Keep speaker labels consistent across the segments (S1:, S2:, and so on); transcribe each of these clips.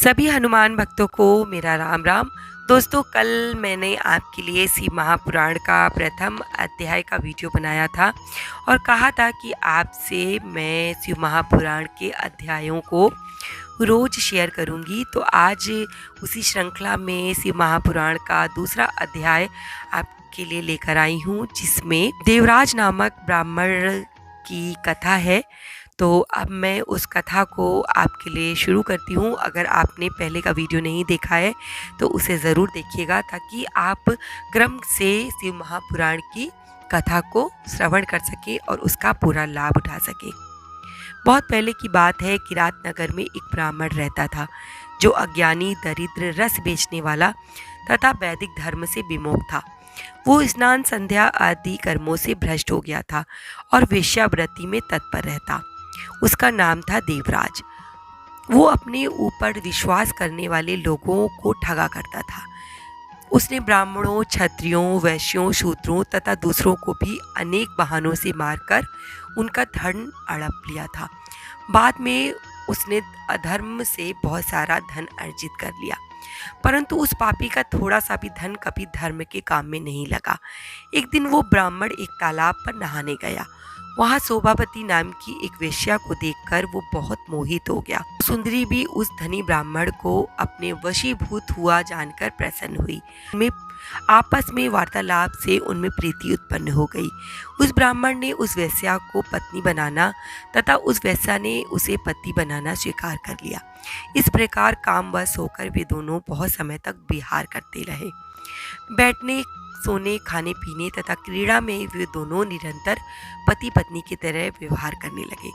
S1: सभी हनुमान भक्तों को मेरा राम राम। दोस्तों, कल मैंने आपके लिए शिव महापुराण का प्रथम अध्याय का वीडियो बनाया था और कहा था कि आपसे मैं शिव महापुराण के अध्यायों को रोज शेयर करूंगी। तो आज उसी श्रृंखला में शिव महापुराण का दूसरा अध्याय आपके लिए लेकर आई हूँ, जिसमें देवराज नामक ब्राह्मण की कथा है। तो अब मैं उस कथा को आपके लिए शुरू करती हूँ। अगर आपने पहले का वीडियो नहीं देखा है तो उसे ज़रूर देखिएगा, ताकि आप क्रम से शिव महापुराण की कथा को श्रवण कर सकें और उसका पूरा लाभ उठा सकें। बहुत पहले की बात है कि किरात नगर में एक ब्राह्मण रहता था, जो अज्ञानी, दरिद्र, रस बेचने वाला तथा वैदिक धर्म से विमुख था। वो स्नान, संध्या आदि कर्मों से भ्रष्ट हो गया था और वेश्यावृत्ति में तत्पर रहता। उसका नाम था देवराज। वो अपने ऊपर विश्वास करने वाले लोगों को ठगा करता था। उसने ब्राह्मणों, क्षत्रियों, वैश्यों, शूद्रों तथा दूसरों को भी अनेक बहानों से मारकर उनका धन हड़प लिया था। बाद में उसने अधर्म से बहुत सारा धन अर्जित कर लिया, परंतु उस पापी का थोड़ा सा भी धन कभी धर्म के काम में नहीं लगा। एक दिन वो ब्राह्मण एक तालाब पर नहाने गया। वहां शोभावती नाम की एक वेश्या को देखकर वो बहुत मोहित हो गया। सुंदरी भी उस धनी ब्राह्मण को अपने वशीभूत हुआ जानकर प्रसन्न हुई। उनमें आपस में वार्तालाप से उनमें प्रीति उत्पन्न हो गई। उस ब्राह्मण ने उस वेश्या को पत्नी बनाना तथा उस वेश्या ने उसे पति बनाना स्वीकार कर लिया। इस प्रकार कामवश होकर वे दोनों बहुत समय तक विहार करते रहे। बैठने, सोने, खाने पीने तथा क्रीड़ा में वे दोनों निरंतर पति पत्नी की तरह व्यवहार करने लगे।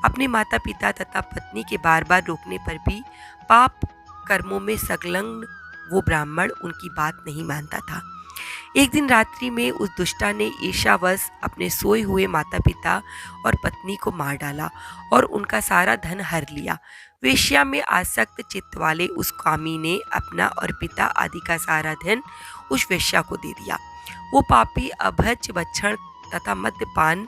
S1: अपने माता पिता तथा पत्नी के बार बार रोकने पर भी पाप कर्मों में संलग्न वो ब्राह्मण उनकी बात नहीं मानता था। एक दिन रात्रि में उस दुष्टा ने ईर्ष्यावश अपने सोए हुए माता पिता और पत्नी को मार डाला और उनका सारा धन हर लिया। वेश्या में आसक्त चित्त वाले उस कामी ने अपना और पिता आदि का सारा धन उस वेश्या को दे दिया। वो पापी अभद्र भक्षण तथा मद्यपान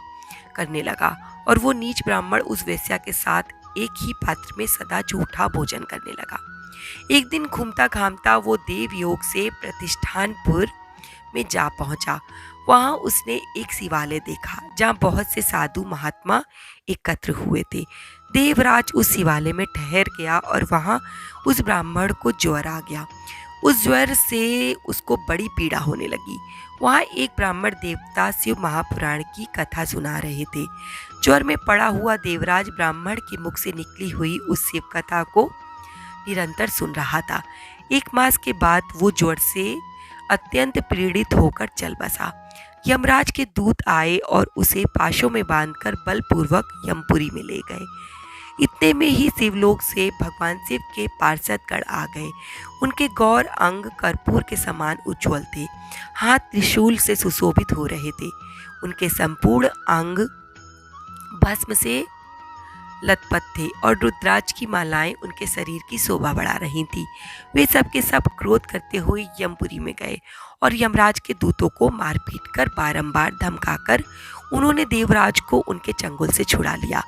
S1: करने लगा और वो नीच ब्राह्मण उस वेश्या के साथ एक ही पात्र में सदा झूठा भोजन करने लगा। एक दिन घूमता घामता वो देवयोग से प्रतिष्ठानपुर में जा पहुंचा। वहां उसने एक शिवालय देखा, जहां बहुत से साधु महात्मा एकत्र हुए थे। देवराज उस शिवालय में ठहर गया और वहां उस ब्राह्मण को ज्वर आ गया। उस ज्वर से उसको बड़ी पीड़ा होने लगी। वहां एक ब्राह्मण देवता शिव महापुराण की कथा सुना रहे थे। ज्वर में पड़ा हुआ देवराज ब्राह्मण के मुख से निकली हुई उस शिव कथा को निरंतर सुन रहा था। एक मास के बाद वो ज्वर से अत्यंत पीड़ित होकर चल बसा। यमराज के दूत आए और उसे पाशों में बांधकर बलपूर्वक यमपुरी में ले गए। इतने में ही शिवलोक से भगवान शिव के पार्षदगण आ गए। उनके गौर अंग कर्पूर के समान उज्ज्वल थे, हाथ त्रिशूल से सुशोभित हो रहे थे। उनके संपूर्ण अंग भस्म से लथपथ थे और रुद्राक्ष की मालाएं उनके शरीर की शोभा बढ़ा रही थी। वे सब के सब क्रोध करते हुए यमपुरी में गए और यमराज के दूतों को मार पीट कर बारंबार धमकाकर उन्होंने देवराज को उनके चंगुल से छुड़ा लिया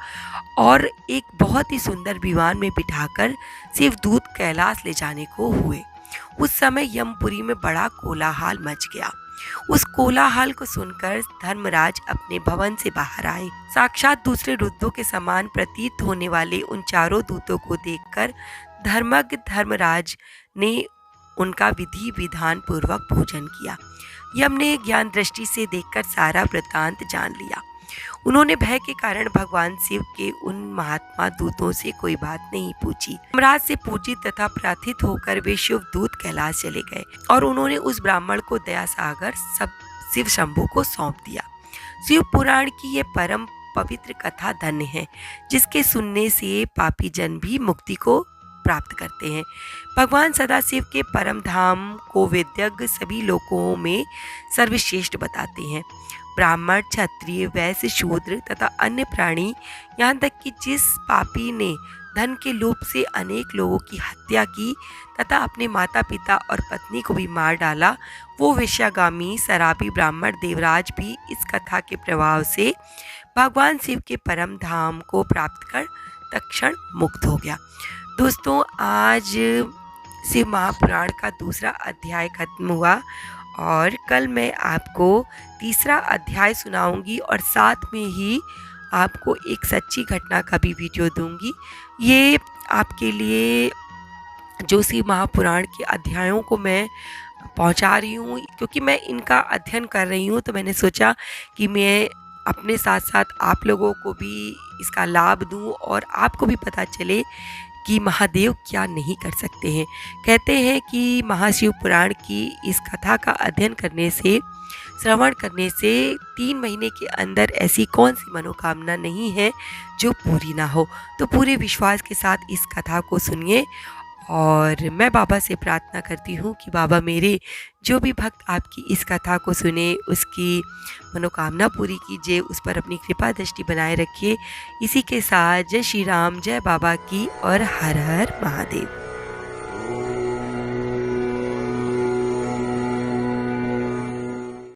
S1: और एक बहुत ही सुंदर विमान में बिठाकर शिवदूत कैलाश ले जाने को हुए। उस समय यमपुरी में बड़ा कोलाहल मच गया। उस कोलाहल को सुनकर धर्मराज अपने भवन से बाहर आए। साक्षात दूसरे रुद्रों के समान प्रतीत होने वाले उन चारों दूतों को देखकर धर्मज्ञ धर्मराज ने उनका विधि विधान पूर्वक पूजन किया। यम ने ज्ञान दृष्टि से देखकर सारा वृत्तांत जान लिया। उन्होंने भय के कारण भगवान शिव के उन महात्मा दूतों से कोई बात नहीं पूछी। यमराज से पूजित तथा प्रार्थित होकर वे शिव दूत कैलाश चले गए और उन्होंने उस ब्राह्मण को दया सागर सब शिव शंभु को सौंप दिया। शिव पुराण की ये परम पवित्र कथा धन्य है, जिसके सुनने से पापी जन भी मुक्ति को प्राप्त करते हैं। भगवान सदाशिव के परम धाम को वेदज्ञ सभी लोकों में सर्वश्रेष्ठ बताते हैं। ब्राह्मण, क्षत्रिय, वैश्य, शूद्र तथा अन्य प्राणी, यहाँ तक कि जिस पापी ने धन के लोभ से अनेक लोगों की हत्या की तथा अपने माता पिता और पत्नी को भी मार डाला, वो वेश्यागामी शराबी ब्राह्मण देवराज भी इस कथा के प्रभाव से भगवान शिव के परम धाम को प्राप्त कर तत्क्षण मुक्त हो गया। दोस्तों आज शिव महापुराण का दूसरा अध्याय खत्म हुआ और कल मैं आपको तीसरा अध्याय सुनाऊंगी और साथ में ही आपको एक सच्ची घटना का भी वीडियो दूंगी। ये आपके लिए जो शिव महापुराण के अध्यायों को मैं पहुंचा रही हूँ, क्योंकि मैं इनका अध्ययन कर रही हूँ, तो मैंने सोचा कि मैं अपने साथ साथ आप लोगों को भी इसका लाभ दूं और आपको भी पता चले कि महादेव क्या नहीं कर सकते हैं। कहते हैं कि महाशिव पुराण की इस कथा का अध्ययन करने से, श्रवण करने से 3 महीने के अंदर ऐसी कौन सी मनोकामना नहीं है जो पूरी ना हो। तो पूरे विश्वास के साथ इस कथा को सुनिए और मैं बाबा से प्रार्थना करती हूँ कि बाबा मेरे जो भी भक्त आपकी इस कथा को सुने उसकी मनोकामना पूरी कीजिए, उस पर अपनी कृपा दृष्टि बनाए रखिए। इसी के साथ जय श्री राम, जय बाबा की और हर हर महादेव।